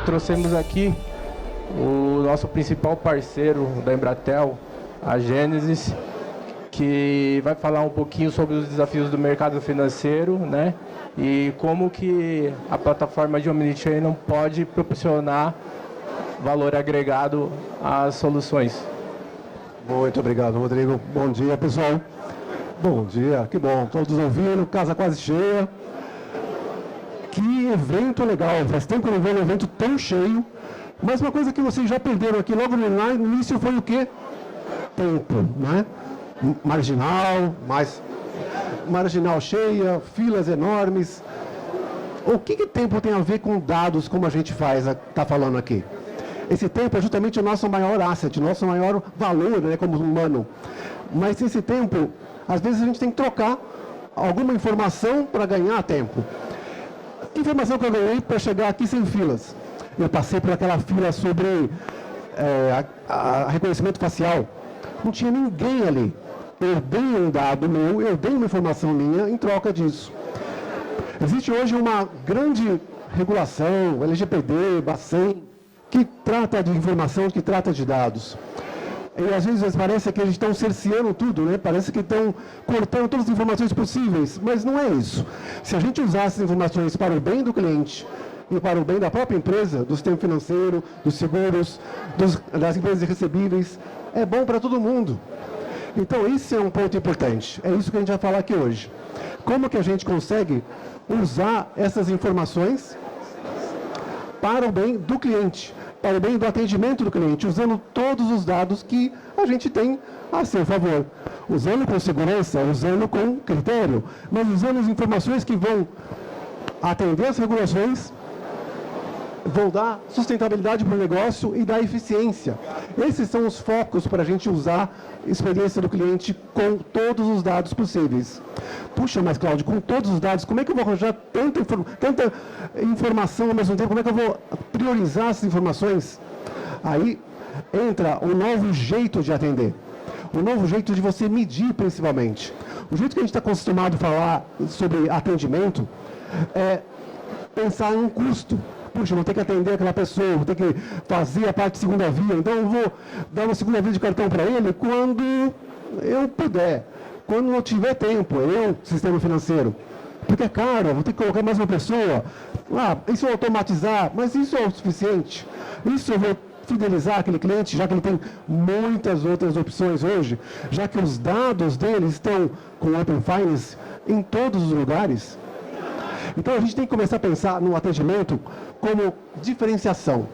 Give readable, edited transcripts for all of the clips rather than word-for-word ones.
trouxemos aqui o nosso principal parceiro da Embratel, a Gênesis, que vai falar um pouquinho sobre os desafios do mercado financeiro, né? E como que a plataforma de Omnichannel pode proporcionar valor agregado às soluções. Muito obrigado, Rodrigo. Bom dia, pessoal. Bom dia, que bom. Todos ouvindo, casa quase cheia. Que evento legal. Faz tempo que eu não vejo um evento tão cheio. Mas uma coisa que vocês já perderam aqui logo no início foi o quê? Tempo, né? Marginal cheia, filas enormes. O que tempo tem a ver com dados, como a gente está falando aqui? Esse tempo é justamente o nosso maior asset, o nosso maior valor, né, como humano. Mas esse tempo, às vezes a gente tem que trocar alguma informação para ganhar tempo. Que informação que eu ganhei para chegar aqui sem filas? Eu passei por aquela fila sobre reconhecimento facial. Não tinha ninguém ali. Eu dei um dado meu, eu dei uma informação minha em troca disso. Existe hoje uma grande regulação, LGPD, Bacen, que trata de informação, que trata de dados. E às vezes parece que eles estão cerceando tudo, né? Parece que estão cortando todas as informações possíveis, mas não é isso. Se a gente usar essas informações para o bem do cliente e para o bem da própria empresa, do sistema financeiro, dos seguros, das empresas recebíveis, é bom para todo mundo. Então, esse é um ponto importante. É isso que a gente vai falar aqui hoje. Como que a gente consegue usar essas informações para o bem do cliente, para o bem do atendimento do cliente, usando todos os dados que a gente tem a seu favor. Usando com segurança, usando com critério, mas usando as informações que vão atender as regulações, vão dar sustentabilidade para o negócio e dar eficiência. Esses são os focos para a gente usar a experiência do cliente com todos os dados possíveis. Puxa, mas Cláudio, com todos os dados, como é que eu vou arranjar tanta informação ao mesmo tempo? Como é que eu vou priorizar essas informações? Aí entra um novo jeito de atender. Um novo jeito de você medir, principalmente. O jeito que a gente está acostumado a falar sobre atendimento é pensar em um custo. Puxa, vou ter que atender aquela pessoa, vou ter que fazer a parte de segunda via, então eu vou dar uma segunda via de cartão para ele quando eu puder, quando não tiver tempo, sistema financeiro. Porque é caro, vou ter que colocar mais uma pessoa. Isso eu automatizar, mas isso é o suficiente. Isso eu vou fidelizar aquele cliente, já que ele tem muitas outras opções hoje, já que os dados dele estão com o Open Finance em todos os lugares. Então a gente tem que começar a pensar no atendimento como diferenciação.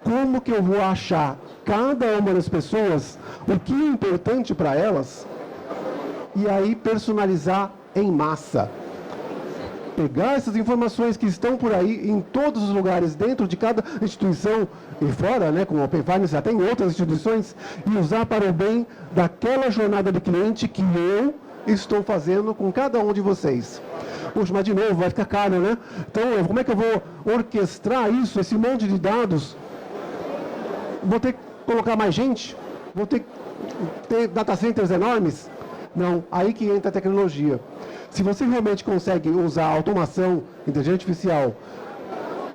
Como que eu vou achar cada uma das pessoas, o que é importante para elas, e aí personalizar em massa. Pegar essas informações que estão por aí em todos os lugares, dentro de cada instituição e fora, né, com o Open Finance, já tem outras instituições, e usar para o bem daquela jornada de cliente que eu estou fazendo com cada um de vocês. Puxa, mas de novo, vai ficar caro, né? Então, como é que eu vou orquestrar isso, esse monte de dados? Vou ter que colocar mais gente? Vou ter que ter data centers enormes? Não, aí que entra a tecnologia. Se você realmente consegue usar automação, inteligência artificial,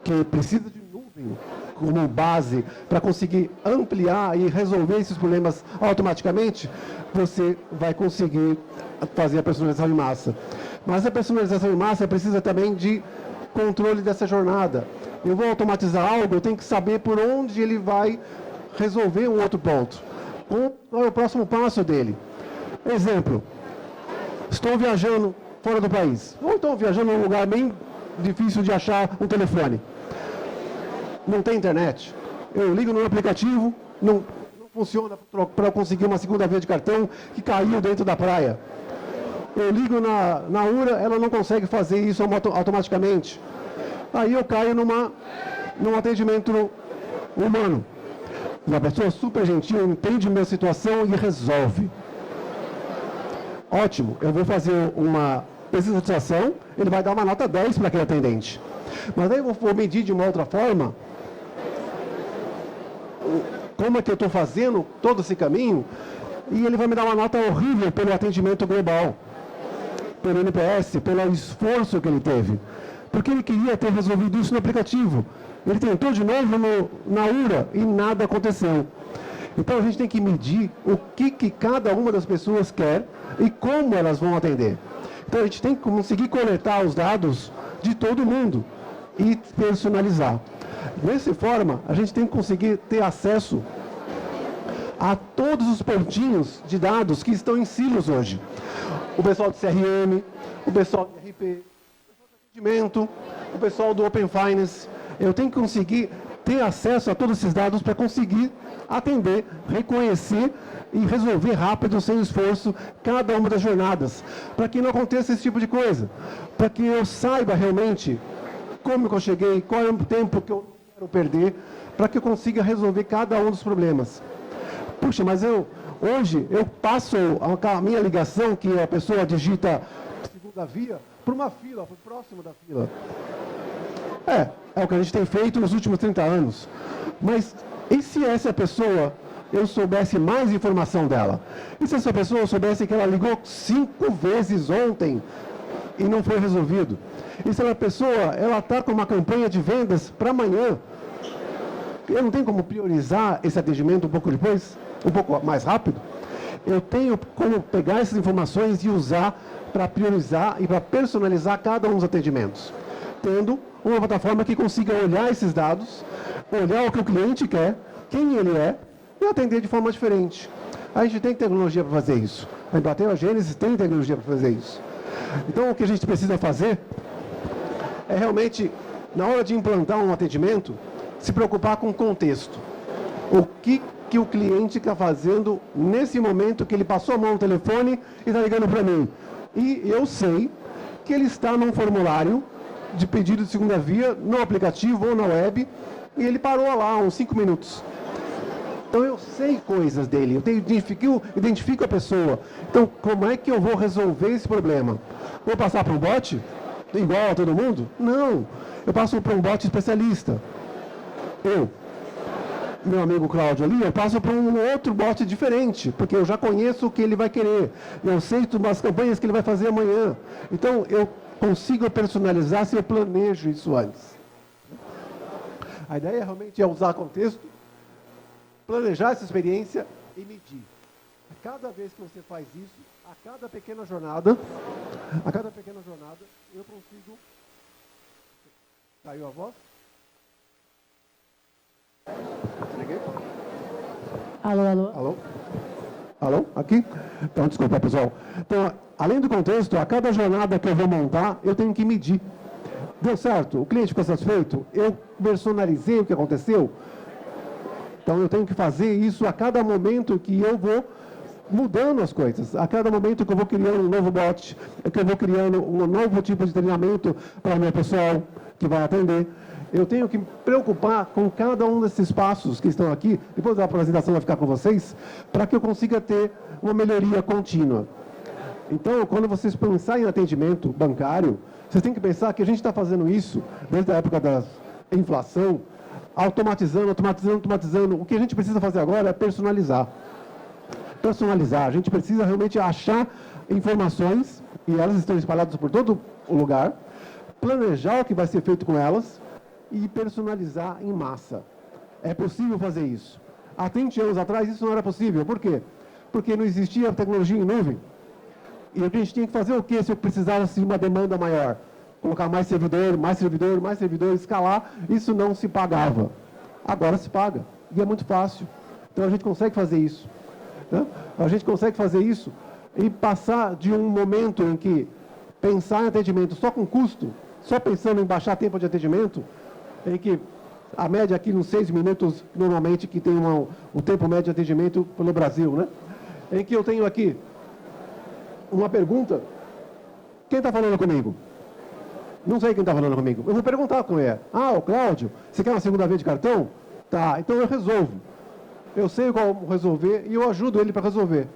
que precisa de nuvem como base para conseguir ampliar e resolver esses problemas automaticamente, você vai conseguir fazer a personalização em massa. Mas a personalização em massa precisa também de controle dessa jornada. Eu vou automatizar algo, eu tenho que saber por onde ele vai resolver um outro ponto. Qual é o próximo passo dele? Exemplo, estou viajando fora do país, ou estou viajando num lugar bem difícil de achar um telefone. Não tem internet. Eu ligo no aplicativo, não funciona para eu conseguir uma segunda via de cartão que caiu dentro da praia. Eu ligo na URA, ela não consegue fazer isso automaticamente. Aí eu caio num atendimento humano. Uma pessoa super gentil, entende minha situação e resolve. Ótimo, eu vou fazer uma pesquisa de satisfação, ele vai dar uma nota 10 para aquele atendente. Mas aí eu vou medir de uma outra forma como é que eu estou fazendo todo esse caminho, e ele vai me dar uma nota horrível pelo atendimento global, pelo NPS, pelo esforço que ele teve. porque ele queria ter resolvido isso no aplicativo. Ele tentou de novo na URA e nada aconteceu. Então a gente tem que medir o que cada uma das pessoas quer e como elas vão atender. Então a gente tem que conseguir coletar os dados de todo mundo e personalizar. Dessa forma, a gente tem que conseguir ter acesso a todos os pontinhos de dados que estão em silos hoje. O pessoal do CRM, o pessoal do RP, o pessoal do atendimento, o pessoal do Open Finance. Eu tenho que conseguir ter acesso a todos esses dados para conseguir atender, reconhecer e resolver rápido, sem esforço, cada uma das jornadas, para que não aconteça esse tipo de coisa, para que eu saiba realmente como que eu cheguei, qual é o tempo que eu quero perder, para que eu consiga resolver cada um dos problemas. Puxa, mas hoje eu passo a minha ligação, que a pessoa digita segunda via, para uma fila, para o próximo da fila. É o que a gente tem feito nos últimos 30 anos. Mas e se essa pessoa, eu soubesse mais informação dela? E se essa pessoa soubesse que ela ligou 5 vezes ontem e não foi resolvido? E se a pessoa está com uma campanha de vendas para amanhã, eu não tenho como priorizar esse atendimento um pouco depois? Um pouco mais rápido? Eu tenho como pegar essas informações e usar para priorizar e para personalizar cada um dos atendimentos, tendo uma plataforma que consiga olhar esses dados, olhar o que o cliente quer, quem ele é, e atender de forma diferente. A gente tem tecnologia para fazer isso. A Embratel, a Gênesis tem tecnologia para fazer isso. Então, o que a gente precisa fazer é realmente, na hora de implantar um atendimento, se preocupar com o contexto. O que o cliente está fazendo nesse momento que ele passou a mão no telefone e está ligando para mim. E eu sei que ele está num formulário de pedido de segunda via, no aplicativo ou na web, e ele parou lá uns 5 minutos. Então eu sei coisas dele, identifico a pessoa. Então como é que eu vou resolver esse problema? Vou passar para um bot? Igual a todo mundo? Não, eu passo para um bot especialista. Meu amigo Cláudio ali, eu passo para um outro bot diferente, porque eu já conheço o que ele vai querer. Eu sei as campanhas que ele vai fazer amanhã. Então eu consigo personalizar se eu planejo isso antes. A ideia realmente é usar contexto, planejar essa experiência e medir. A cada vez que você faz isso, a cada pequena jornada, eu consigo... Caiu a voz? Liguei? Alô, alô? Alô? Alô? Aqui? Então, desculpa, pessoal. Então, além do contexto, a cada jornada que eu vou montar, eu tenho que medir. Deu certo? O cliente ficou satisfeito? Eu personalizei o que aconteceu? Então, eu tenho que fazer isso a cada momento que eu vou mudando as coisas. A cada momento que eu vou criando um novo bot, que eu vou criando um novo tipo de treinamento para o meu pessoal que vai atender. Eu tenho que me preocupar com cada um desses passos que estão aqui, depois da apresentação vai ficar com vocês, para que eu consiga ter uma melhoria contínua. Então, quando vocês pensarem em atendimento bancário, vocês têm que pensar que a gente está fazendo isso desde a época da inflação, automatizando. O que a gente precisa fazer agora é personalizar. A gente precisa realmente achar informações, e elas estão espalhadas por todo o lugar, planejar o que vai ser feito com elas, e personalizar em massa. É possível fazer isso. Há 30 anos atrás isso não era possível. Por quê? Porque não existia tecnologia em nuvem. E a gente tinha que fazer o quê se eu precisasse de uma demanda maior? Colocar mais servidor, escalar. Isso não se pagava. Agora se paga. E é muito fácil. Então a gente consegue fazer isso. Né? A gente consegue fazer isso e passar de um momento em que pensar em atendimento só com custo, só pensando em baixar tempo de atendimento, em que a média aqui nos 6 minutos, normalmente, que tem o tempo médio de atendimento pelo Brasil, né? Em que eu tenho aqui uma pergunta. Quem está falando comigo? Não sei quem está falando comigo. Eu vou perguntar com ele. Ah, o Cláudio, você quer uma segunda via de cartão? Tá, então eu resolvo. Eu sei qual resolver e eu ajudo ele para resolver.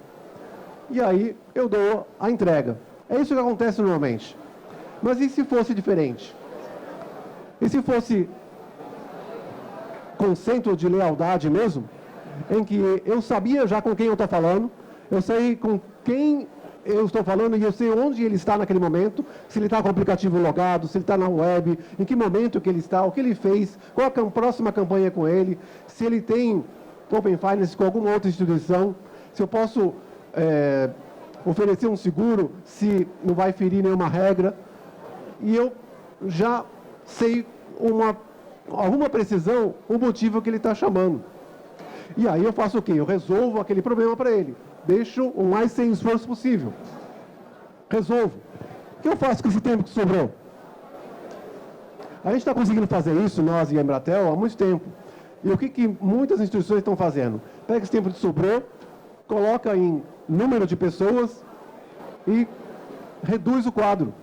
E aí eu dou a entrega. É isso que acontece normalmente. Mas e se fosse diferente? E se fosse conceito de lealdade mesmo, em que eu sabia já com quem eu estou falando, eu sei com quem eu estou falando e eu sei onde ele está naquele momento, se ele está com o aplicativo logado, se ele está na web, em que momento que ele está, o que ele fez, qual a próxima campanha com ele, se ele tem Open Finance com alguma outra instituição, se eu posso oferecer um seguro, se não vai ferir nenhuma regra. E eu já sei alguma precisão, o motivo que ele está chamando. E aí eu faço o quê? Eu resolvo aquele problema para ele. Deixo o mais sem esforço possível. Resolvo. O que eu faço com esse tempo que sobrou? A gente está conseguindo fazer isso, nós e a Embratel, há muito tempo. E o que muitas instituições estão fazendo? Pega esse tempo que sobrou, coloca em número de pessoas e reduz o quadro.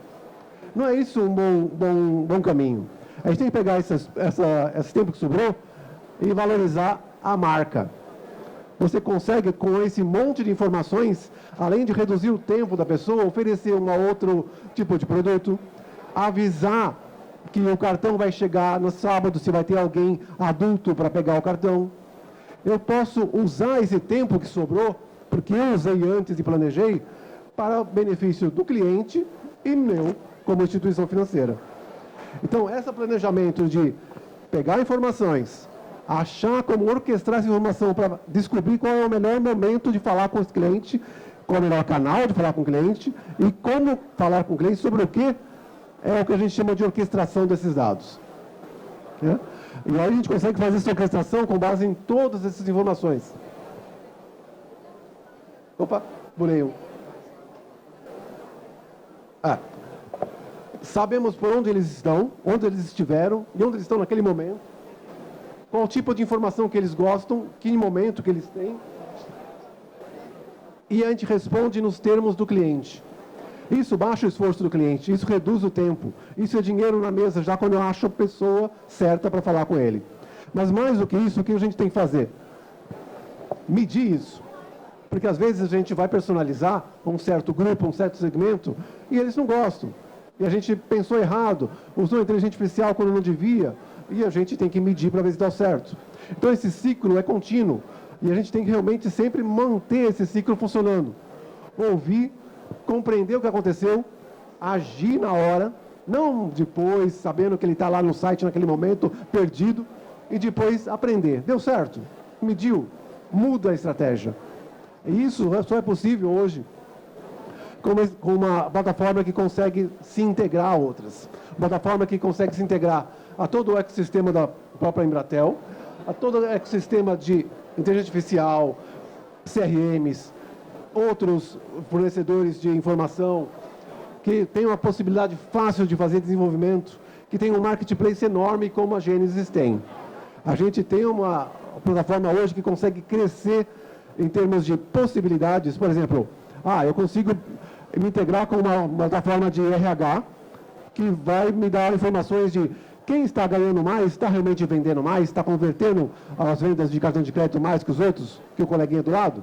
Não é isso um bom caminho. A gente tem que pegar esse tempo que sobrou e valorizar a marca. Você consegue, com esse monte de informações, além de reduzir o tempo da pessoa, oferecer um outro tipo de produto, avisar que o cartão vai chegar no sábado, se vai ter alguém adulto para pegar o cartão. Eu posso usar esse tempo que sobrou, porque eu usei antes e planejei, para o benefício do cliente e meu, como instituição financeira. Então, esse planejamento de pegar informações, achar como orquestrar essa informação para descobrir qual é o melhor momento de falar com o cliente, qual é o melhor canal de falar com o cliente e como falar com o cliente sobre o que é o que a gente chama de orquestração desses dados. E aí a gente consegue fazer essa orquestração com base em todas essas informações. Opa, pulei um. Sabemos por onde eles estão, onde eles estiveram e onde eles estão naquele momento. Qual tipo de informação que eles gostam, que momento que eles têm. E a gente responde nos termos do cliente. Isso baixa o esforço do cliente, isso reduz o tempo. Isso é dinheiro na mesa, já quando eu acho a pessoa certa para falar com ele. Mas mais do que isso, o que a gente tem que fazer? Medir isso. Porque às vezes a gente vai personalizar um certo grupo, um certo segmento, e eles não gostam. E a gente pensou errado, usou inteligência artificial quando não devia, e a gente tem que medir para ver se dá certo. Então esse ciclo é contínuo, e a gente tem que realmente sempre manter esse ciclo funcionando. Ouvir, compreender o que aconteceu, agir na hora, não depois, sabendo que ele está lá no site naquele momento, perdido, e depois aprender. Deu certo? Mediu? Muda a estratégia. E isso só é possível hoje com uma plataforma que consegue se integrar a outras. Uma plataforma que consegue se integrar a todo o ecossistema da própria Embratel, a todo o ecossistema de inteligência artificial, CRMs, outros fornecedores de informação, que tem uma possibilidade fácil de fazer desenvolvimento, que tem um marketplace enorme como a Gênesis tem. A gente tem uma plataforma hoje que consegue crescer em termos de possibilidades. Por exemplo, eu consigo me integrar com uma plataforma de RH que vai me dar informações de quem está ganhando mais, está realmente vendendo mais, está convertendo as vendas de cartão de crédito mais que os outros, que o coleguinha do lado.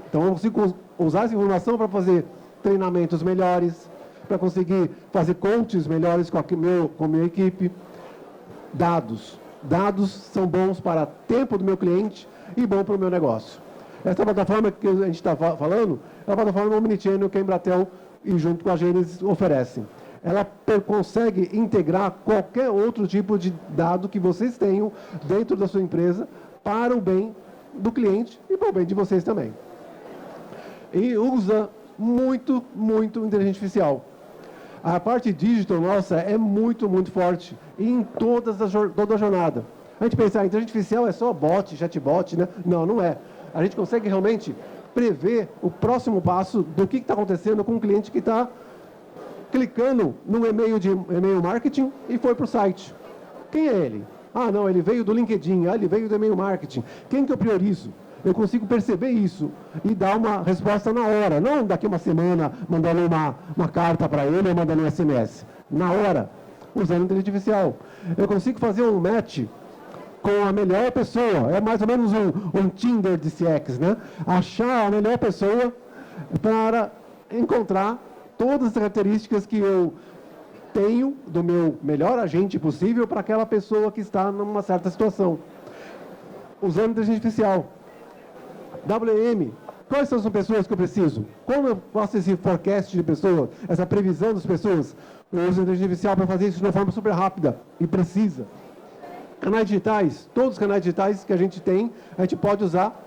Então eu consigo usar essa informação para fazer treinamentos melhores, para conseguir fazer coaches melhores com a minha equipe. Dados. Dados são bons para o tempo do meu cliente e bom para o meu negócio. Essa plataforma que a gente está falando é a plataforma Omnichannel que a Embratel e junto com a Gênesis oferecem. Ela consegue integrar qualquer outro tipo de dado que vocês tenham dentro da sua empresa para o bem do cliente e para o bem de vocês também. E usa muito inteligência artificial. A parte digital nossa é muito forte em toda a jornada. A gente pensa, a inteligência artificial é só bot, chatbot, né? Não, não é. A gente consegue realmente prever o próximo passo do que está acontecendo com um cliente que está clicando num e-mail marketing e foi para o site. Quem é ele? Não, ele veio do LinkedIn, ele veio do e-mail marketing. Quem que eu priorizo? Eu consigo perceber isso e dar uma resposta na hora, não daqui uma semana mandando uma carta para ele ou mandando um SMS. Na hora, usando inteligência artificial. Eu consigo fazer um match com a melhor pessoa. É mais ou menos um Tinder de CX, né? Achar a melhor pessoa para encontrar todas as características que eu tenho do meu melhor agente possível para aquela pessoa que está numa certa situação. Usando inteligência artificial. WM, Quais são as pessoas que eu preciso? Como eu faço esse forecast de pessoas, essa previsão das pessoas? Eu uso a inteligência artificial para fazer isso de uma forma super rápida e precisa. Canais digitais, todos os canais digitais que a gente tem, a gente pode usar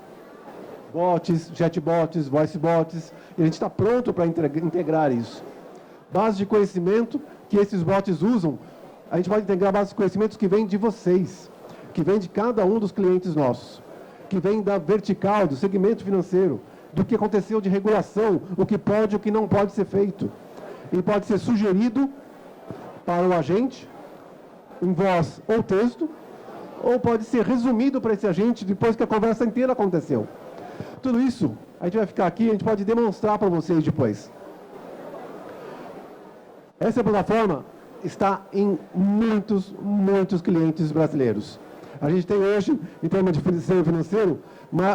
bots, chatbots, voicebots, e a gente está pronto para integrar isso. Base de conhecimento que esses bots usam, a gente pode integrar bases de conhecimentos que vêm de vocês, que vêm de cada um dos clientes nossos, que vêm da vertical, do segmento financeiro, do que aconteceu de regulação, o que pode e o que não pode ser feito. E pode ser sugerido para o agente, em voz ou texto, ou pode ser resumido para esse agente depois que a conversa inteira aconteceu. Tudo isso, a gente vai ficar aqui, a gente pode demonstrar para vocês depois. Essa plataforma está em muitos clientes brasileiros. A gente tem hoje, em termos de sistema financeiro,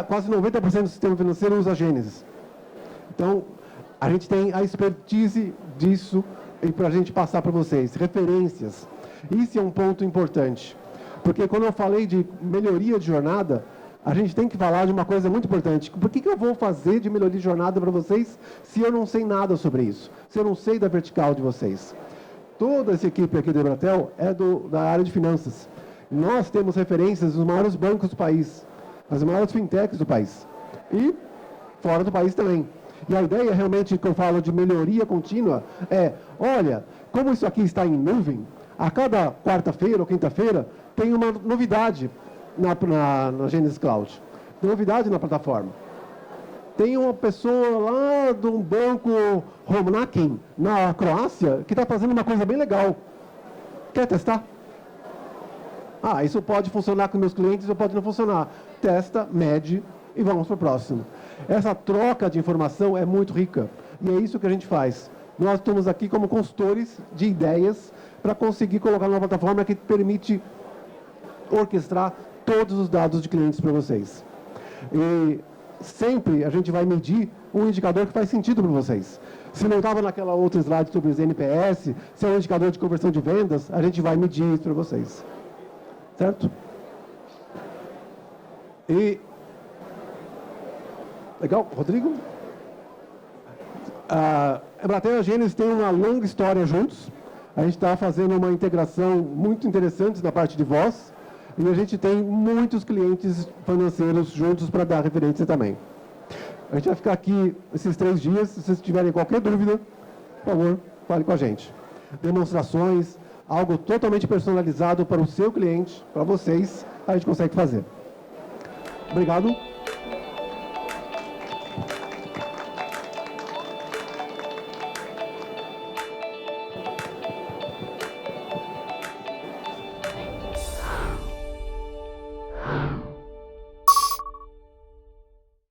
quase 90% do sistema financeiro usa Gênesis. Então, a gente tem a expertise disso para a gente passar para vocês, referências. Isso é um ponto importante, porque quando eu falei de melhoria de jornada, a gente tem que falar de uma coisa muito importante. Por que eu vou fazer de melhoria de jornada para vocês se eu não sei nada sobre isso? Se eu não sei da vertical de vocês? Toda essa equipe aqui da Embratel é da área de finanças. Nós temos referências dos maiores bancos do país, as maiores fintechs do país e fora do país também. E a ideia realmente que eu falo de melhoria contínua é, olha, como isso aqui está em nuvem, a cada quarta-feira ou quinta-feira tem uma novidade na Gênesis Cloud, novidade na plataforma. Tem uma pessoa lá de um banco Romnakin, na Croácia, que está fazendo uma coisa bem legal. Quer testar? Ah, isso pode funcionar com meus clientes ou pode não funcionar. Testa, mede e vamos para o próximo. Essa troca de informação é muito rica e é isso que a gente faz. Nós estamos aqui como consultores de ideias para conseguir colocar numa plataforma que permite orquestrar todos os dados de clientes para vocês. E sempre a gente vai medir um indicador que faz sentido para vocês. Se não estava naquela outra slide sobre os NPS, se é um indicador de conversão de vendas, a gente vai medir isso para vocês. Certo? E... Legal, Rodrigo? A Embratel e a Gênesis têm uma longa história juntos. A gente está fazendo uma integração muito interessante na parte de voz. E a gente tem muitos clientes financeiros juntos para dar referência também. A gente vai ficar aqui esses 3 dias. Se vocês tiverem qualquer dúvida, por favor, fale com a gente. Demonstrações, algo totalmente personalizado para o seu cliente, para vocês, a gente consegue fazer. Obrigado.